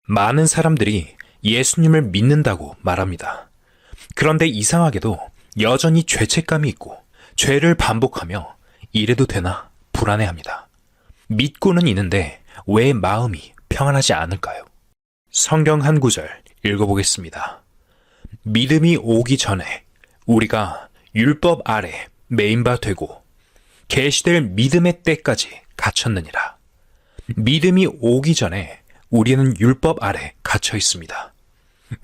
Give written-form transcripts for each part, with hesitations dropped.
많은 사람들이 예수님을 믿는다고 말합니다. 그런데 이상하게도 여전히 죄책감이 있고 죄를 반복하며 이래도 되나 불안해합니다. 믿고는 있는데 왜 마음이 평안하지 않을까요? 성경 한 구절 읽어보겠습니다. 믿음이 오기 전에 우리가 율법 아래 매인 바 되고 계시될 믿음의 때까지 갇혔느니라. 믿음이 오기 전에 우리는 율법 아래 갇혀 있습니다.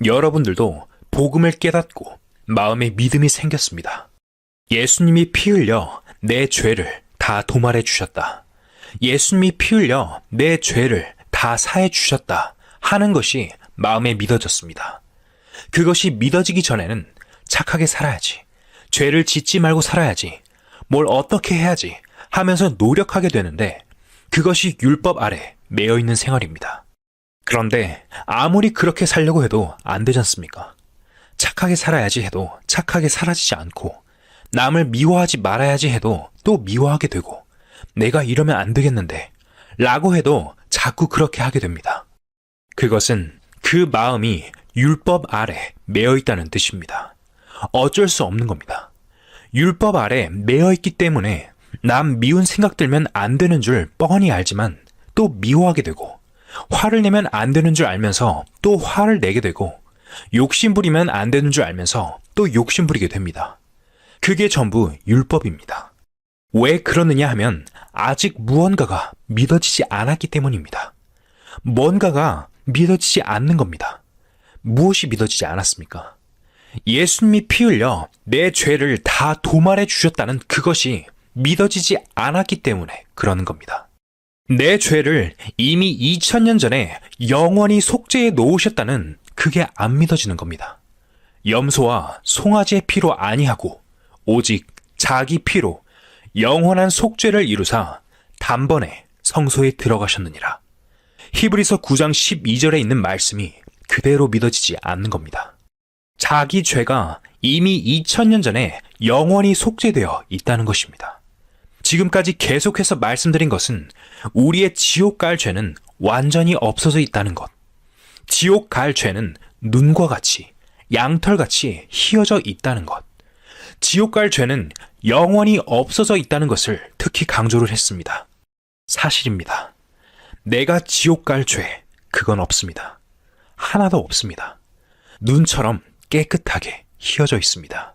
여러분들도 복음을 깨닫고 마음에 믿음이 생겼습니다. 예수님이 피 흘려 내 죄를 다 도말해 주셨다. 예수님이 피 흘려 내 죄를 다 사해 주셨다 하는 것이 마음에 믿어졌습니다. 그것이 믿어지기 전에는 착하게 살아야지, 죄를 짓지 말고 살아야지, 뭘 어떻게 해야지 하면서 노력하게 되는데 그것이 율법 아래 매여 있는 생활입니다. 그런데 아무리 그렇게 살려고 해도 안 되지 않습니까? 착하게 살아야지 해도 착하게 살아지지 않고, 남을 미워하지 말아야지 해도 또 미워하게 되고, 내가 이러면 안 되겠는데 라고 해도 자꾸 그렇게 하게 됩니다. 그것은 그 마음이 율법 아래 매여 있다는 뜻입니다. 어쩔 수 없는 겁니다. 율법 아래 매여 있기 때문에 남 미운 생각 들면 안 되는 줄 뻔히 알지만 또 미워하게 되고, 화를 내면 안 되는 줄 알면서 또 화를 내게 되고, 욕심 부리면 안 되는 줄 알면서 또 욕심 부리게 됩니다. 그게 전부 율법입니다. 왜 그러느냐 하면 아직 무언가가 믿어지지 않았기 때문입니다. 뭔가가 믿어지지 않는 겁니다. 무엇이 믿어지지 않았습니까? 예수님이 피 흘려 내 죄를 다 도말해 주셨다는 그것이 믿어지지 않았기 때문에 그러는 겁니다. 내 죄를 이미 2000년 전에 영원히 속죄해 놓으셨다는 그게 안 믿어지는 겁니다. 염소와 송아지의 피로 아니하고 오직 자기 피로 영원한 속죄를 이루사 단번에 성소에 들어가셨느니라. 히브리서 9장 12절에 있는 말씀이 그대로 믿어지지 않는 겁니다. 자기 죄가 이미 2000년 전에 영원히 속죄되어 있다는 것입니다. 지금까지 계속해서 말씀드린 것은 우리의 지옥 갈 죄는 완전히 없어져 있다는 것, 지옥 갈 죄는 눈과 같이, 양털같이 휘어져 있다는 것, 지옥 갈 죄는 영원히 없어져 있다는 것을 특히 강조를 했습니다. 사실입니다. 내가 지옥 갈 죄, 그건 없습니다. 하나도 없습니다. 눈처럼 깨끗하게 휘어져 있습니다.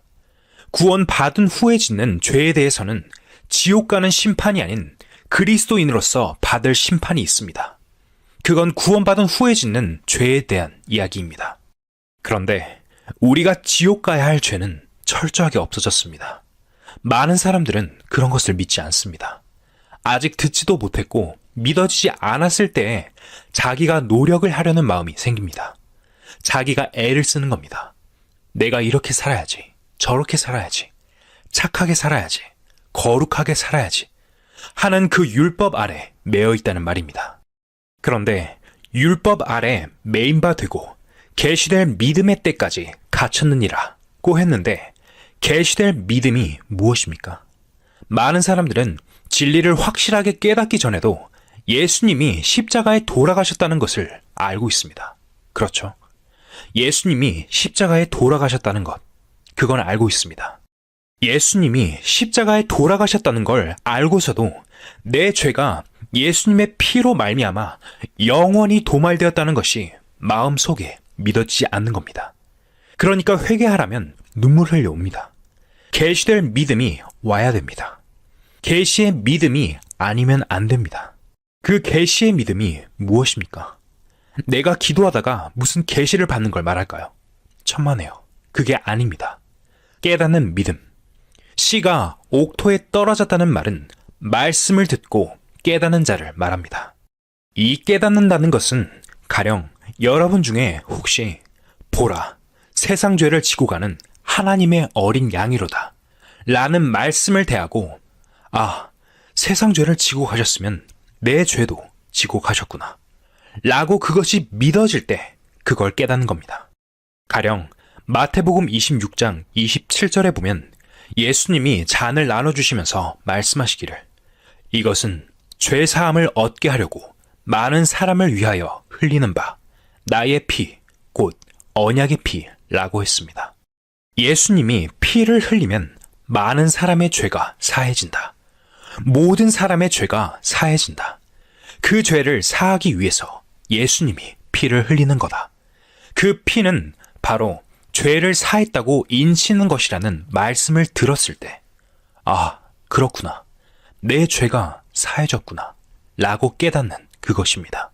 구원 받은 후에 짓는 죄에 대해서는 지옥 가는 심판이 아닌 그리스도인으로서 받을 심판이 있습니다. 그건 구원받은 후에 짓는 죄에 대한 이야기입니다. 그런데 우리가 지옥 가야 할 죄는 철저하게 없어졌습니다. 많은 사람들은 그런 것을 믿지 않습니다. 아직 듣지도 못했고 믿어지지 않았을 때에 자기가 노력을 하려는 마음이 생깁니다. 자기가 애를 쓰는 겁니다. 내가 이렇게 살아야지, 저렇게 살아야지, 착하게 살아야지, 거룩하게 살아야지 하는 그 율법 아래 매여 있다는 말입니다. 그런데 율법 아래 매인 바 되고 계시될 믿음의 때까지 갇혔느니라고 했는데 계시될 믿음이 무엇입니까? 많은 사람들은 진리를 확실하게 깨닫기 전에도 예수님이 십자가에 돌아가셨다는 것을 알고 있습니다. 그렇죠? 예수님이 십자가에 돌아가셨다는 것, 그건 알고 있습니다. 예수님이 십자가에 돌아가셨다는 걸 알고서도 내 죄가 예수님의 피로 말미암아 영원히 도말되었다는 것이 마음속에 믿어지지 않는 겁니다. 그러니까 회개하라면 눈물 흘려옵니다. 계시될 믿음이 와야 됩니다. 계시의 믿음이 아니면 안 됩니다. 그 계시의 믿음이 무엇입니까? 내가 기도하다가 무슨 계시를 받는 걸 말할까요? 천만에요. 그게 아닙니다. 깨닫는 믿음. 씨가 옥토에 떨어졌다는 말은 말씀을 듣고 깨닫는 자를 말합니다. 이 깨닫는다는 것은 가령 여러분 중에 혹시 보라, 세상 죄를 지고 가는 하나님의 어린 양이로다 라는 말씀을 대하고, 아, 세상 죄를 지고 가셨으면 내 죄도 지고 가셨구나 라고 그것이 믿어질 때 그걸 깨닫는 겁니다. 가령 마태복음 26장 27절에 보면 예수님이 잔을 나눠주시면서 말씀하시기를, 이것은 죄사함을 얻게 하려고 많은 사람을 위하여 흘리는 바 나의 피, 곧 언약의 피라고 했습니다. 예수님이 피를 흘리면 많은 사람의 죄가 사해진다. 모든 사람의 죄가 사해진다. 그 죄를 사하기 위해서 예수님이 피를 흘리는 거다. 그 피는 바로 죄를 사했다고 인치는 것이라는 말씀을 들었을 때, 아, 그렇구나. 내 죄가 사해졌구나. 라고 깨닫는 그것입니다.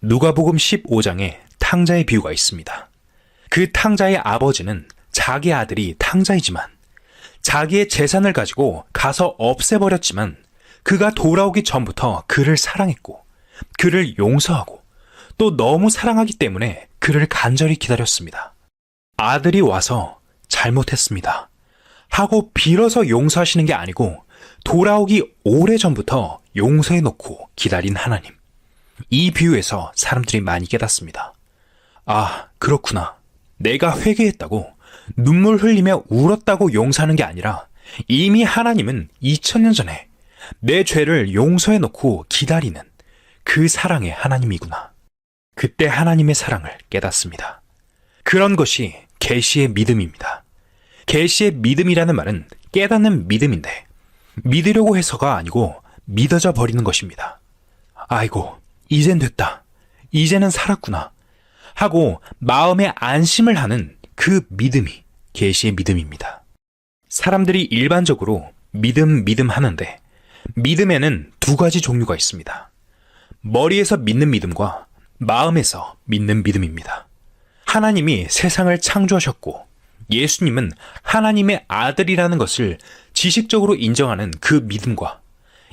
누가복음 15장에 탕자의 비유가 있습니다. 그 탕자의 아버지는 자기 아들이 탕자이지만 자기의 재산을 가지고 가서 없애버렸지만 그가 돌아오기 전부터 그를 사랑했고 그를 용서하고 또 너무 사랑하기 때문에 그를 간절히 기다렸습니다. 아들이 와서 잘못했습니다 하고 빌어서 용서하시는 게 아니고 돌아오기 오래전부터 용서해놓고 기다린 하나님. 이 비유에서 사람들이 많이 깨닫습니다. 아, 그렇구나. 내가 회개했다고 눈물 흘리며 울었다고 용서하는 게 아니라 이미 하나님은 2000년 전에 내 죄를 용서해놓고 기다리는 그 사랑의 하나님이구나. 그때 하나님의 사랑을 깨닫습니다. 그런 것이 계시의 믿음입니다. 계시의 믿음이라는 말은 깨닫는 믿음인데 믿으려고 해서가 아니고 믿어져 버리는 것입니다. 아이고, 이젠 됐다. 이제는 살았구나. 하고 마음에 안심을 하는 그 믿음이 계시의 믿음입니다. 사람들이 일반적으로 믿음 하는데 믿음에는 두 가지 종류가 있습니다. 머리에서 믿는 믿음과 마음에서 믿는 믿음입니다. 하나님이 세상을 창조하셨고 예수님은 하나님의 아들이라는 것을 지식적으로 인정하는 그 믿음과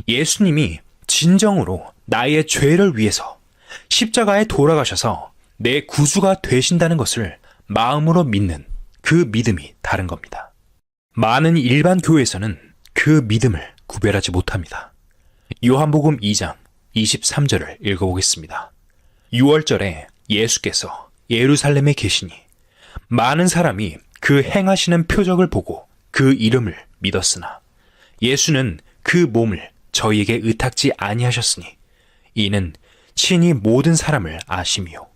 예수님이 진정으로 나의 죄를 위해서 십자가에 돌아가셔서 내 구주가 되신다는 것을 마음으로 믿는 그 믿음이 다른 겁니다. 많은 일반 교회에서는 그 믿음을 구별하지 못합니다. 요한복음 2장 23절을 읽어보겠습니다. 6월절에 예수께서 예루살렘에 계시니 많은 사람이 그 행하시는 표적을 보고 그 이름을 믿었으나 예수는 그 몸을 저희에게 의탁지 아니하셨으니 이는 친히 모든 사람을 아심이요.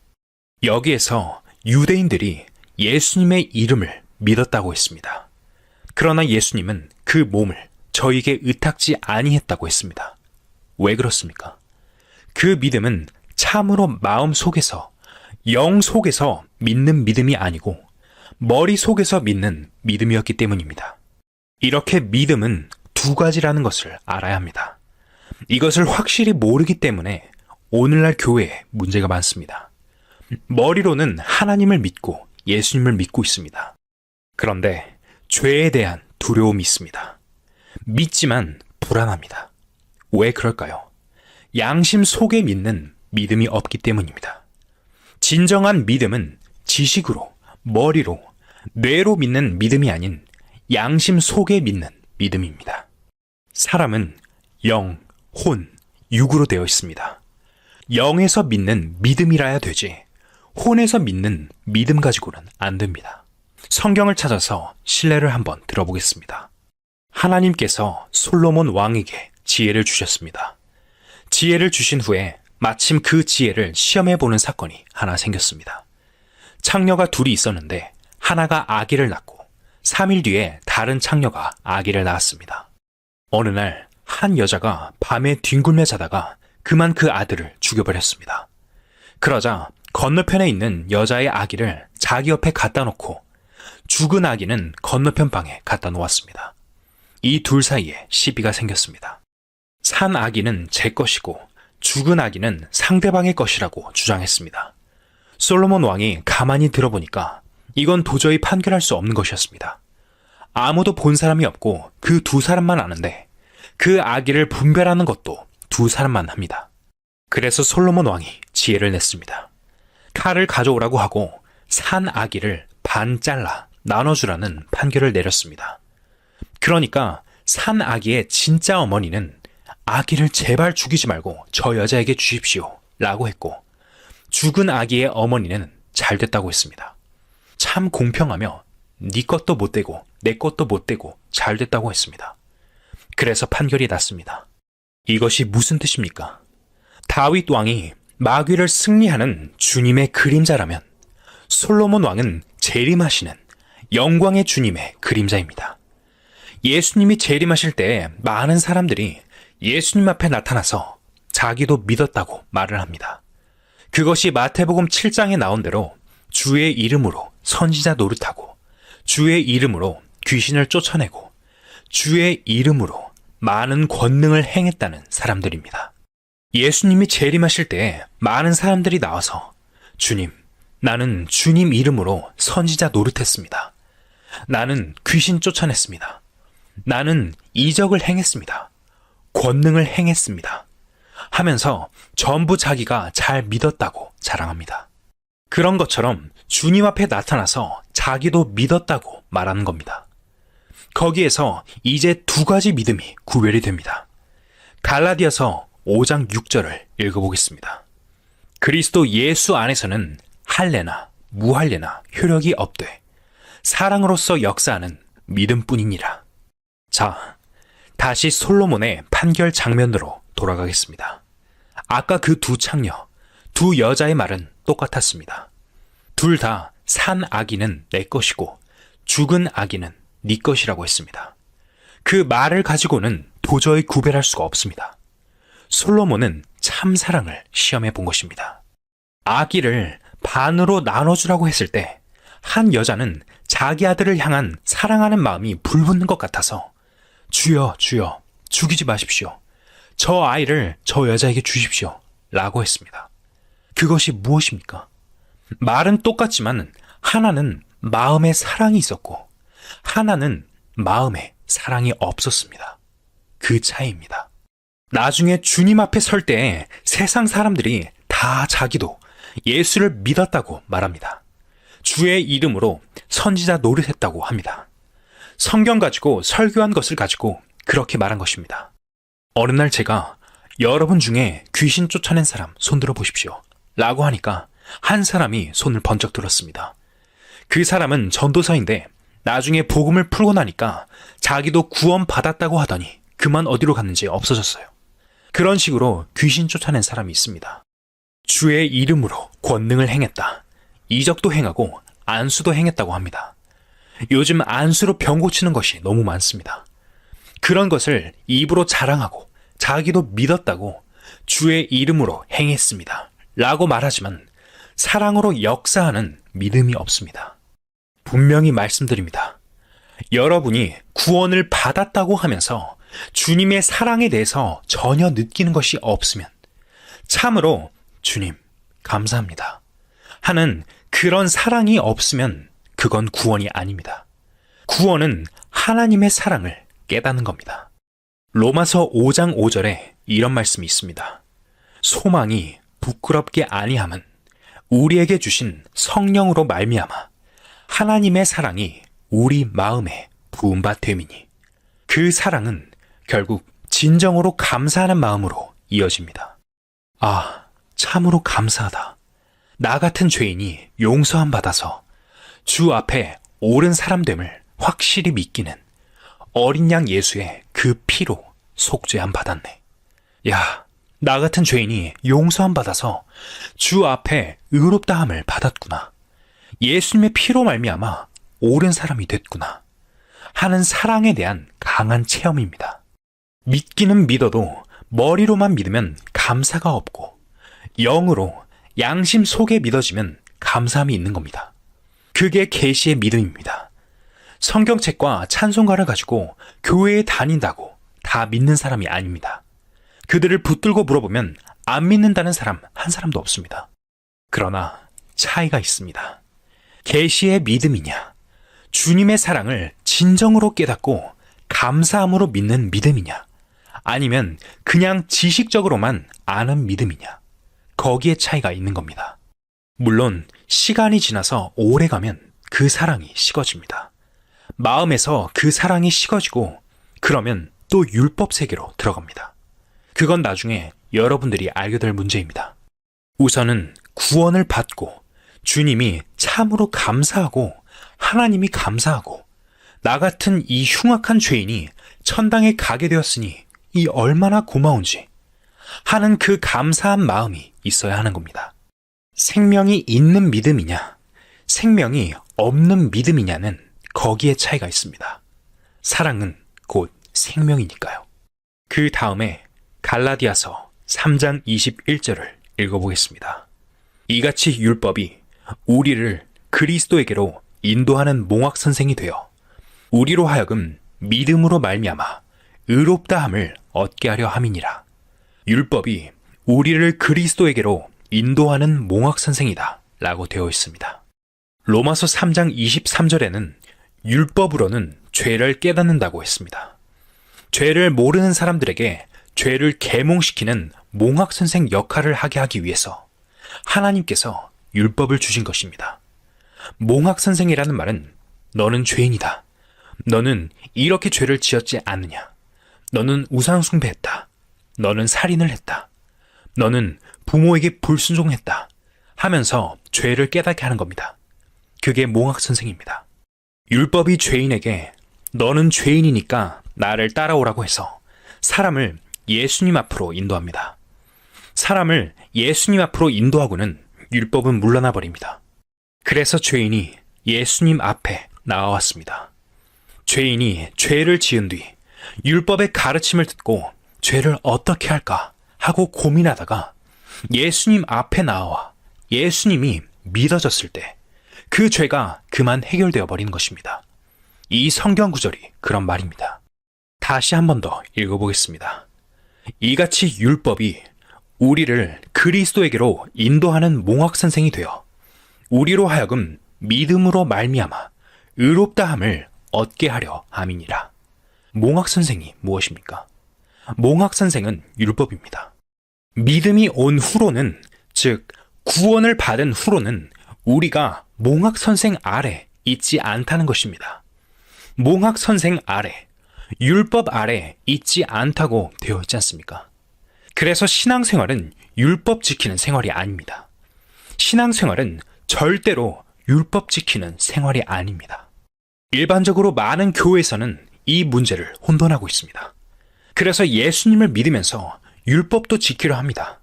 여기에서 유대인들이 예수님의 이름을 믿었다고 했습니다. 그러나 예수님은 그 몸을 저희에게 의탁지 아니했다고 했습니다. 왜 그렇습니까? 그 믿음은 참으로 마음 속에서, 영 속에서 믿는 믿음이 아니고 머리 속에서 믿는 믿음이었기 때문입니다. 이렇게 믿음은 두 가지라는 것을 알아야 합니다. 이것을 확실히 모르기 때문에 오늘날 교회에 문제가 많습니다. 머리로는 하나님을 믿고 예수님을 믿고 있습니다. 그런데 죄에 대한 두려움이 있습니다. 믿지만 불안합니다. 왜 그럴까요? 양심 속에 믿는 믿음이 없기 때문입니다. 진정한 믿음은 지식으로, 머리로, 뇌로 믿는 믿음이 아닌 양심 속에 믿는 믿음입니다. 사람은 영, 혼, 육으로 되어 있습니다. 영에서 믿는 믿음이라야 되지 혼에서 믿는 믿음 가지고는 안 됩니다. 성경을 찾아서 신뢰를 한번 들어보겠습니다. 하나님께서 솔로몬 왕에게 지혜를 주셨습니다. 지혜를 주신 후에 마침 그 지혜를 시험해보는 사건이 하나 생겼습니다. 창녀가 둘이 있었는데 하나가 아기를 낳고 3일 뒤에 다른 창녀가 아기를 낳았습니다. 어느 날 한 여자가 밤에 뒹굴며 자다가 그만 그 아들을 죽여버렸습니다. 그러자 건너편에 있는 여자의 아기를 자기 옆에 갖다 놓고 죽은 아기는 건너편 방에 갖다 놓았습니다. 이 둘 사이에 시비가 생겼습니다. 산 아기는 제 것이고 죽은 아기는 상대방의 것이라고 주장했습니다. 솔로몬 왕이 가만히 들어보니까 이건 도저히 판결할 수 없는 것이었습니다. 아무도 본 사람이 없고 그 두 사람만 아는데 그 아기를 분별하는 것도 두 사람만 합니다. 그래서 솔로몬 왕이 지혜를 냈습니다. 칼을 가져오라고 하고 산 아기를 반 잘라 나눠주라는 판결을 내렸습니다. 그러니까 산 아기의 진짜 어머니는 아기를 제발 죽이지 말고 저 여자에게 주십시오 라고 했고 죽은 아기의 어머니는 잘 됐다고 했습니다. 참 공평하며 네 것도 못 되고 내 것도 못 되고 잘 됐다고 했습니다. 그래서 판결이 났습니다. 이것이 무슨 뜻입니까? 다윗 왕이 마귀를 승리하는 주님의 그림자라면 솔로몬 왕은 재림하시는 영광의 주님의 그림자입니다. 예수님이 재림하실 때 많은 사람들이 예수님 앞에 나타나서 자기도 믿었다고 말을 합니다. 그것이 마태복음 7장에 나온 대로 주의 이름으로 선지자 노릇하고 주의 이름으로 귀신을 쫓아내고 주의 이름으로 많은 권능을 행했다는 사람들입니다. 예수님이 재림하실 때 많은 사람들이 나와서 주님, 나는 주님 이름으로 선지자 노릇했습니다. 나는 귀신 쫓아냈습니다. 나는 이적을 행했습니다. 권능을 행했습니다. 하면서 전부 자기가 잘 믿었다고 자랑합니다. 그런 것처럼 주님 앞에 나타나서 자기도 믿었다고 말하는 겁니다. 거기에서 이제 두 가지 믿음이 구별이 됩니다. 갈라디아서 5장 6절을 읽어보겠습니다. 그리스도 예수 안에서는 할례나 무할례나 효력이 없되 사랑으로서 역사하는 믿음뿐이니라. 자, 다시 솔로몬의 판결 장면으로 돌아가겠습니다. 아까 그 두 창녀, 두 여자의 말은 똑같았습니다. 둘 다 산 아기는 내 것이고 죽은 아기는 네 것이라고 했습니다. 그 말을 가지고는 도저히 구별할 수가 없습니다. 솔로몬은 참 사랑을 시험해 본 것입니다. 아기를 반으로 나눠주라고 했을 때 한 여자는 자기 아들을 향한 사랑하는 마음이 불붙는 것 같아서 주여, 주여, 죽이지 마십시오. 저 아이를 저 여자에게 주십시오. 라고 했습니다. 그것이 무엇입니까? 말은 똑같지만 하나는 마음에 사랑이 있었고 하나는 마음에 사랑이 없었습니다. 그 차이입니다. 나중에 주님 앞에 설 때 세상 사람들이 다 자기도 예수를 믿었다고 말합니다. 주의 이름으로 선지자 노릇했다고 합니다. 성경 가지고 설교한 것을 가지고 그렇게 말한 것입니다. 어느 날 제가 여러분 중에 귀신 쫓아낸 사람 손들어 보십시오. 라고 하니까 한 사람이 손을 번쩍 들었습니다. 그 사람은 전도사인데 나중에 복음을 풀고 나니까 자기도 구원 받았다고 하더니 그만 어디로 갔는지 없어졌어요. 그런 식으로 귀신 쫓아낸 사람이 있습니다. 주의 이름으로 권능을 행했다. 이적도 행하고 안수도 행했다고 합니다. 요즘 안수로 병 고치는 것이 너무 많습니다. 그런 것을 입으로 자랑하고 자기도 믿었다고 주의 이름으로 행했습니다. 라고 말하지만 사랑으로 역사하는 믿음이 없습니다. 분명히 말씀드립니다. 여러분이 구원을 받았다고 하면서 주님의 사랑에 대해서 전혀 느끼는 것이 없으면 참으로 주님 감사합니다 하는 그런 사랑이 없으면 그건 구원이 아닙니다. 구원은 하나님의 사랑을 깨닫는 겁니다. 로마서 5장 5절에 이런 말씀이 있습니다. 소망이 부끄럽게 아니함은 우리에게 주신 성령으로 말미암아 하나님의 사랑이 우리 마음에 부은 바 됨이니 그 사랑은 결국 진정으로 감사하는 마음으로 이어집니다. 아, 참으로 감사하다. 나 같은 죄인이 용서함 받아서 주 앞에 옳은 사람됨을 확실히 믿기는 어린 양 예수의 그 피로 속죄함 받았네. 야, 나 같은 죄인이 용서함 받아서 주 앞에 의롭다함을 받았구나. 예수님의 피로 말미암아 옳은 사람이 됐구나 하는 사랑에 대한 강한 체험입니다. 믿기는 믿어도 머리로만 믿으면 감사가 없고 영으로 양심 속에 믿어지면 감사함이 있는 겁니다. 그게 계시의 믿음입니다. 성경책과 찬송가를 가지고 교회에 다닌다고 다 믿는 사람이 아닙니다. 그들을 붙들고 물어보면 안 믿는다는 사람 한 사람도 없습니다. 그러나 차이가 있습니다. 계시의 믿음이냐, 주님의 사랑을 진정으로 깨닫고 감사함으로 믿는 믿음이냐, 아니면 그냥 지식적으로만 아는 믿음이냐, 거기에 차이가 있는 겁니다. 물론 시간이 지나서 오래 가면 그 사랑이 식어집니다. 마음에서 그 사랑이 식어지고 그러면 또 율법 세계로 들어갑니다. 그건 나중에 여러분들이 알게 될 문제입니다. 우선은 구원을 받고 주님이 참으로 감사하고 하나님이 감사하고 나 같은 이 흉악한 죄인이 천당에 가게 되었으니 이 얼마나 고마운지 하는 그 감사한 마음이 있어야 하는 겁니다. 생명이 있는 믿음이냐, 생명이 없는 믿음이냐는 거기에 차이가 있습니다. 사랑은 곧 생명이니까요. 그 다음에 갈라디아서 3장 21절을 읽어보겠습니다. 이같이 율법이 우리를 그리스도에게로 인도하는 몽학선생이 되어 우리로 하여금 믿음으로 말미암아 의롭다함을 얻게 하려 함이니라. 율법이 우리를 그리스도에게로 인도하는 몽학선생이다 라고 되어 있습니다. 로마서 3장 23절에는 율법으로는 죄를 깨닫는다고 했습니다. 죄를 모르는 사람들에게 죄를 계몽시키는 몽학선생 역할을 하게 하기 위해서 하나님께서 율법을 주신 것입니다. 몽학선생이라는 말은 너는 죄인이다. 너는 이렇게 죄를 지었지 않느냐. 너는 우상숭배했다. 너는 살인을 했다. 너는 부모에게 불순종했다. 하면서 죄를 깨닫게 하는 겁니다. 그게 몽학선생입니다. 율법이 죄인에게 너는 죄인이니까 나를 따라오라고 해서 사람을 예수님 앞으로 인도합니다. 사람을 예수님 앞으로 인도하고는 율법은 물러나 버립니다. 그래서 죄인이 예수님 앞에 나와왔습니다. 죄인이 죄를 지은 뒤 율법의 가르침을 듣고 죄를 어떻게 할까 하고 고민하다가 예수님 앞에 나와 예수님이 믿어졌을 때 그 죄가 그만 해결되어 버리는 것입니다. 이 성경 구절이 그런 말입니다. 다시 한 번 더 읽어보겠습니다. 이같이 율법이 우리를 그리스도에게로 인도하는 몽학선생이 되어 우리로 하여금 믿음으로 말미암아 의롭다함을 얻게 하려 함이니라. 몽학선생이 무엇입니까? 몽학선생은 율법입니다. 믿음이 온 후로는, 즉 구원을 받은 후로는 우리가 몽학선생 아래 있지 않다는 것입니다. 몽학선생 아래, 율법 아래 있지 않다고 되어 있지 않습니까? 그래서 신앙생활은 율법 지키는 생활이 아닙니다. 신앙생활은 절대로 율법 지키는 생활이 아닙니다. 일반적으로 많은 교회에서는 이 문제를 혼돈하고 있습니다. 그래서 예수님을 믿으면서 율법도 지키려 합니다.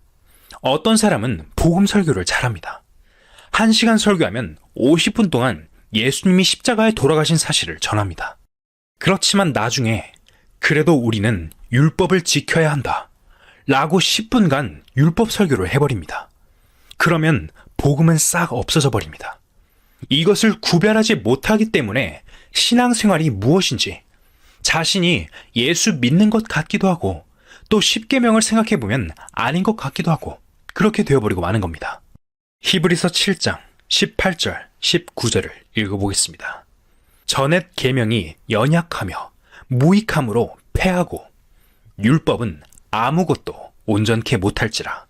어떤 사람은 복음 설교를 잘합니다. 1시간 설교하면 50분 동안 예수님이 십자가에 돌아가신 사실을 전합니다. 그렇지만 나중에 그래도 우리는 율법을 지켜야 한다 라고 10분간 율법 설교를 해버립니다. 그러면 복음은 싹 없어져 버립니다. 이것을 구별하지 못하기 때문에 신앙생활이 무엇인지 자신이 예수 믿는 것 같기도 하고 또 십계명을 생각해보면 아닌 것 같기도 하고 그렇게 되어버리고 마는 겁니다. 히브리서 7장 18절 19절을 읽어보겠습니다. 전옛 계명이 연약하며 무익함으로 패하고 율법은 아무것도 온전케 못할지라.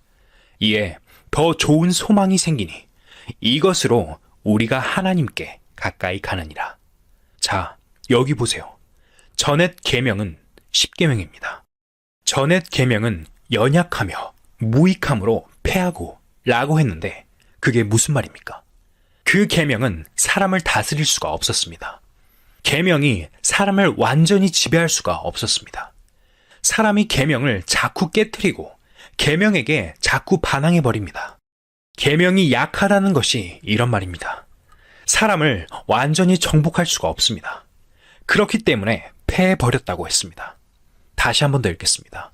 이에 더 좋은 소망이 생기니 이것으로 우리가 하나님께 가까이 가느니라. 자, 여기 보세요. 전옛 계명은 십계명입니다. 전옛 계명은 연약하며 무익함으로 패하고 라고 했는데 그게 무슨 말입니까? 그 계명은 사람을 다스릴 수가 없었습니다. 계명이 사람을 완전히 지배할 수가 없었습니다. 사람이 계명을 자꾸 깨트리고 계명에게 자꾸 반항해 버립니다. 계명이 약하다는 것이 이런 말입니다. 사람을 완전히 정복할 수가 없습니다. 그렇기 때문에 패해버렸다고 했습니다. 다시 한 번 더 읽겠습니다.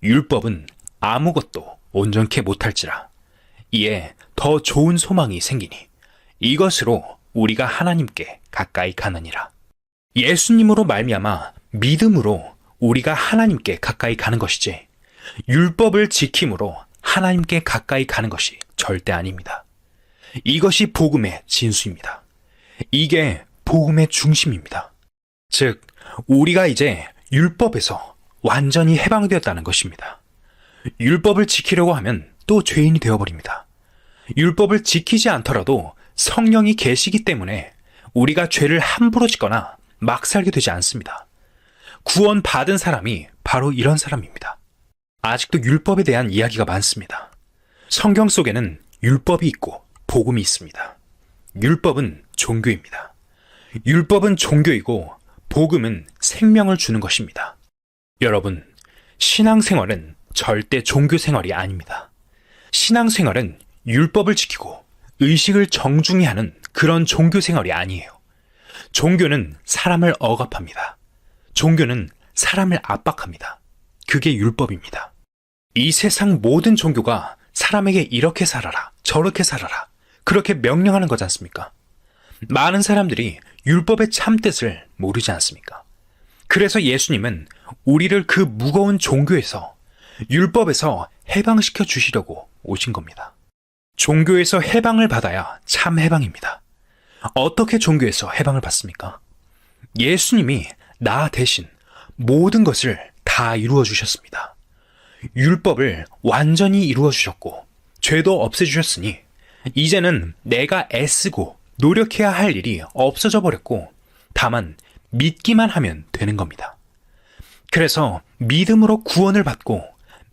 율법은 아무것도 온전케 못할지라. 이에 더 좋은 소망이 생기니 이것으로 우리가 하나님께 가까이 가느니라. 예수님으로 말미암아 믿음으로 우리가 하나님께 가까이 가는 것이지 율법을 지킴으로 하나님께 가까이 가는 것이 절대 아닙니다. 이것이 복음의 진수입니다. 이게 복음의 중심입니다. 즉, 우리가 이제 율법에서 완전히 해방되었다는 것입니다. 율법을 지키려고 하면 또 죄인이 되어버립니다. 율법을 지키지 않더라도 성령이 계시기 때문에 우리가 죄를 함부로 짓거나 막 살게 되지 않습니다. 구원받은 사람이 바로 이런 사람입니다. 아직도 율법에 대한 이야기가 많습니다. 성경 속에는 율법이 있고 복음이 있습니다. 율법은 종교입니다. 율법은 종교이고 복음은 생명을 주는 것입니다. 여러분, 신앙생활은 절대 종교생활이 아닙니다. 신앙생활은 율법을 지키고 의식을 정중히 하는 그런 종교 생활이 아니에요. 종교는 사람을 억압합니다. 종교는 사람을 압박합니다. 그게 율법입니다. 이 세상 모든 종교가 사람에게 이렇게 살아라, 저렇게 살아라, 그렇게 명령하는 거지 않습니까? 많은 사람들이 율법의 참뜻을 모르지 않습니까? 그래서 예수님은 우리를 그 무거운 종교에서, 율법에서 해방시켜 주시려고 오신 겁니다. 종교에서 해방을 받아야 참 해방입니다. 어떻게 종교에서 해방을 받습니까? 예수님이 나 대신 모든 것을 다 이루어 주셨습니다. 율법을 완전히 이루어 주셨고 죄도 없애 주셨으니 이제는 내가 애쓰고 노력해야 할 일이 없어져 버렸고 다만 믿기만 하면 되는 겁니다. 그래서 믿음으로 구원을 받고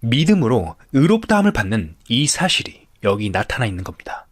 믿음으로 의롭다함을 받는 이 사실이 여기 나타나 있는 겁니다.